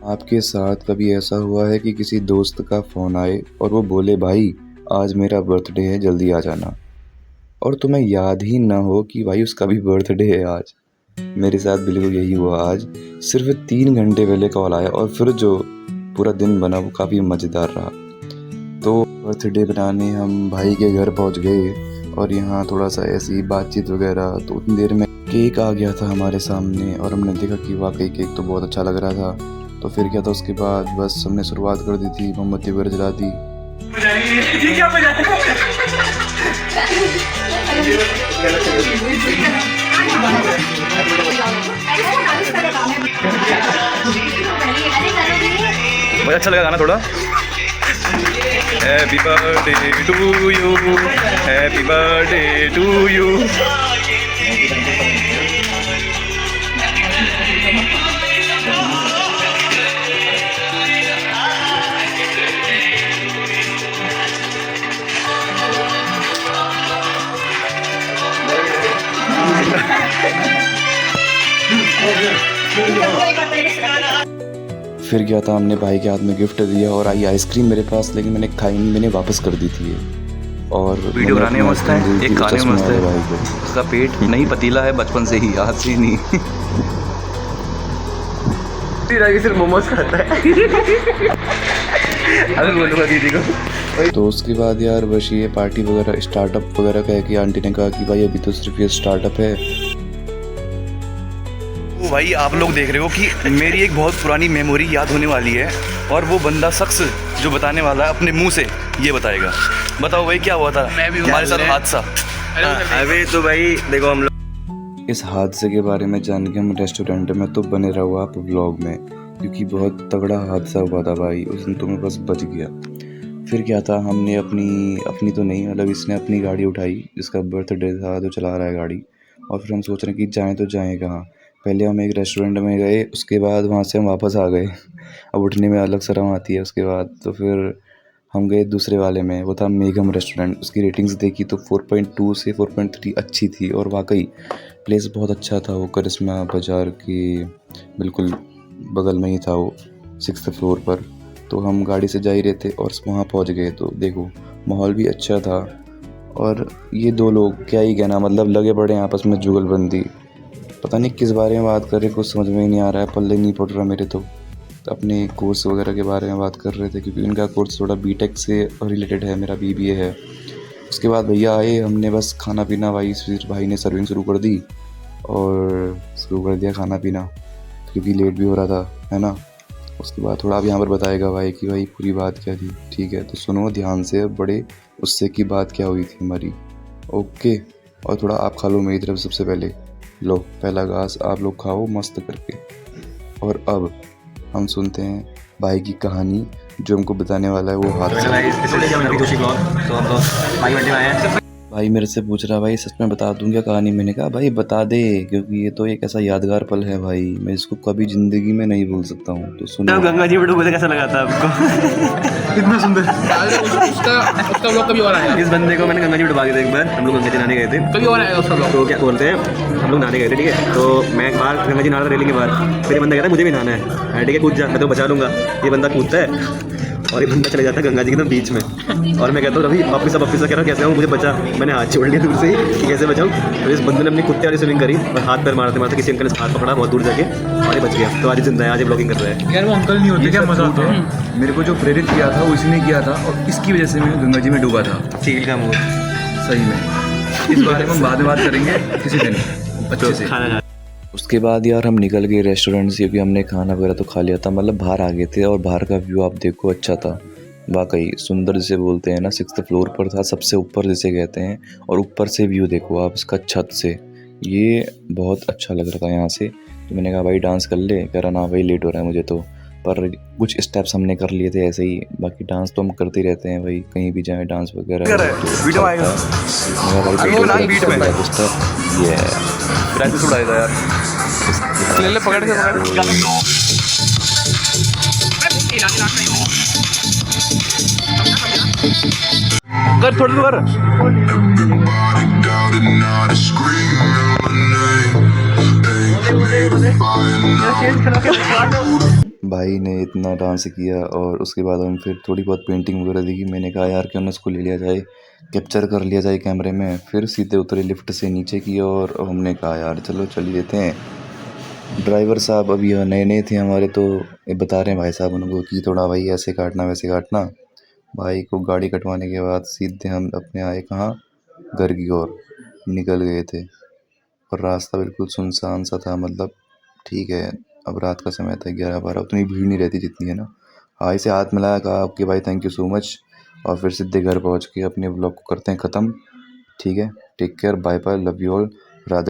आपके साथ कभी ऐसा हुआ है कि किसी दोस्त का फ़ोन आए और वो बोले भाई आज मेरा बर्थडे है जल्दी आ जाना, और तुम्हें याद ही ना हो कि भाई उसका भी बर्थडे है आज। मेरे साथ बिल्कुल यही हुआ आज। सिर्फ 3 घंटे पहले कॉल आया और फिर जो पूरा दिन बना वो काफ़ी मज़ेदार रहा। तो बर्थडे बनाने हम भाई के घर पहुंच गए और यहाँ थोड़ा सा ऐसी बातचीत वगैरह, तो उतनी देर में केक आ गया था हमारे सामने और हमने देखा कि वाकई केक तो बहुत अच्छा लग रहा था। तो फिर क्या था, उसके बाद बस हमने शुरुआत कर दी थी, मोमबत्ती वगैरह जला दी। मुझे अच्छा लगा गाना थोड़ा। Happy birthday to you, happy birthday to you. फिर क्या था, हमने भाई के हाथ में गिफ्ट दिया और आई आइसक्रीम मेरे पास, लेकिन मैंने खाई नहीं, मैंने वापस कर दी थी ये। और वीडियो बनाने में मस्त है, एक खाने में मस्त है। भाई को उसका पेट नहीं पतीला है बचपन से ही, आज से नहीं। सिर्फ मोमोज खाता है। अभी बोलूँगा दीदी को। तो उसके बाद यार बस ये पार्टी वगैरह स्टार्टअप वगैरह कह के आंटी ने कहा कि भाई अभी तो सिर्फ ये स्टार्टअप है। भाई आप लोग देख रहे हो कि मेरी एक बहुत पुरानी मेमोरी याद होने वाली है, और वो बंदा शख्स जो बताने वाला है अपने मुंह से ये बताएगा। बताओ भाई क्या हुआ था हमारे साथ हादसा। अभी तो भाई देखो, हम लोग इस हादसे के बारे में जान के हम रेस्टोरेंट में, तो बने रहो आप व्लॉग में, क्योंकि बहुत तगड़ा हादसा हुआ था भाई उस दिन, तो मैं बस बच गया। फिर क्या था, हमने अपनी तो नहीं, मतलब इसने अपनी गाड़ी उठाई, जिसका बर्थडे था तो चला रहा है गाड़ी, और फिर हम सोच रहे हैं कि जाएँ तो जाएँ कहाँ। पहले हम एक रेस्टोरेंट में गए, उसके बाद वहाँ से हम वापस आ गए। अब उठने में अलग शर्म आती है उसके बाद। तो फिर हम गए दूसरे वाले में, वो था मेघम रेस्टोरेंट। उसकी रेटिंग्स देखी तो 4.2 से 4.3 अच्छी थी, और वाकई प्लेस बहुत अच्छा था। वो करिश्मा बाज़ार के बिल्कुल बगल में ही था वो, 6th फ्लोर पर। तो हम गाड़ी से जा ही रहे थे और वहाँ पहुँच गए, तो देखो माहौल भी अच्छा था। और ये दो लोग क्या ही कहना, मतलब लगे पड़े हैं आपस में जुगलबंदी। पता नहीं किस बारे में बात कर रहे, कुछ समझ में ही नहीं आ रहा है, पल्ले नहीं पड़ रहा मेरे। तो अपने कोर्स वगैरह के बारे में बात कर रहे थे, क्योंकि इनका कोर्स थोड़ा बीटेक से रिलेटेड है, मेरा बीबीए है। उसके बाद भैया आए, हमने बस खाना पीना, फिर भाई ने सर्विंग शुरू कर दी और शुरू कर दिया खाना पीना, क्योंकि लेट भी हो रहा था, है ना। उसके बाद थोड़ा आप यहाँ पर बताएगा भाई कि भाई पूरी बात क्या थी। ठीक है, तो सुनो ध्यान से, बड़े उससे की बात क्या हुई थी हमारी। ओके, और थोड़ा आप खा लो मेरी तरफ सबसे पहले। लो पहला घास आप लोग खाओ मस्त करके। और अब हम सुनते हैं भाई की कहानी, जो हमको बताने वाला है वो हादसा। भाई मेरे से पूछ रहा भाई सच में बता दूं क्या कहानी। मैंने कहा भाई बता दे, क्योंकि ये तो एक ऐसा यादगार पल है भाई, मैं इसको कभी जिंदगी में नहीं भूल सकता हूँ। तो सुनो। गंगा जी वीडियो बोले कैसा लगा था आपको? कितना सुंदर। उसका ब्लॉग कभी और आएगा। इस बंदे को मैंने गंगा जी वीडियो भागे थे एक बार, हम लोग गंगा जी नहाने गए थे। कभी और आएगा उसका ब्लॉग। तो क्या बोलते हैं, हम लोग नहाने गए थे, ठीक है। तो मैं बाहर गंगा जी नहा रहा था रेलिंग के बाहर, फिर ये बंदा कहता है मुझे भी नहाना है, ठीक है कूद जा, मैं तो बचा लूँगा। ये बंदा कूदता है और ये बंदा चले जाता है गंगा जी के बीच में, और मैं कहता हूँ रवि वापस कह रहा कैसे हूँ, मुझे बचा। मैंने हाथ छोड़ लिया दूर से ही कि कैसे बचाऊँ। तो इस बंदे ने अपनी कुत्ते वाली स्विमिंग करी और हाथ पैर मारते मारते किसी अंकल ने हाथ पकड़ा बहुत दूर जाके, और ये बच गया। तो आज जिंदा है, आज ब्लॉगिंग कर रहा है। यार वो अंकल नहीं होते क्या, मजा आता है। मेरे को जो प्रेरित किया था वो इसने किया था, और इसकी वजह से मैं गंगा जी में डूबा था। चील का मुँह सही में, इस बारे में हम बाद में बात करेंगे किसी दिन अच्छे से। खाना। उसके बाद यार हम निकल गए रेस्टोरेंट से, क्योंकि हमने खाना वगैरह तो खा लिया था, मतलब बाहर आ गए थे। और बाहर का व्यू आप देखो अच्छा था, वाकई सुंदर जिसे बोलते हैं ना। 6th फ्लोर पर था, सबसे ऊपर जिसे कहते हैं, और ऊपर से व्यू देखो आप इसका छत से, ये बहुत अच्छा लग रहा था यहाँ से। तो मैंने कहा भाई डांस कर ले, कह रहा ना भाई लेट हो रहा है मुझे तो। पर कुछ स्टेप्स हमने कर लिए थे ऐसे ही, बाकी डांस तो हम करते ही रहते हैं भाई, कहीं भी जाएँ डांस वगैरह। वीडियो आएगा पकड़ कर थोड़ी कर। भाई ने इतना डांस किया और उसके बाद हम फिर थोड़ी बहुत पेंटिंग वगैरह देखी। मैंने कहा यार क्यों ना इसको ले लिया जाए, कैप्चर कर लिया जाए कैमरे में। फिर सीधे उतरे लिफ्ट से नीचे की और हमने कहा यार चलो चल ही लेते हैं। ड्राइवर साहब अभी नए नए थे हमारे, तो ये बता रहे हैं भाई साहब उनको कि थोड़ा भाई ऐसे काटना वैसे काटना। भाई को गाड़ी कटवाने के बाद सीधे हम अपने आए कहाँ, घर की ओर निकल गए थे। और रास्ता बिल्कुल सुनसान सा था, मतलब ठीक है अब रात का समय था 11-12, उतनी भीड़ नहीं रहती जितनी है ना। भाई से हाथ मिलाया, कहा आपके भाई थैंक यू सो मच, और फिर सीधे घर पहुंच के अपने व्लॉग को करते हैं ख़त्म। ठीक है, take care, bye bye, love you all.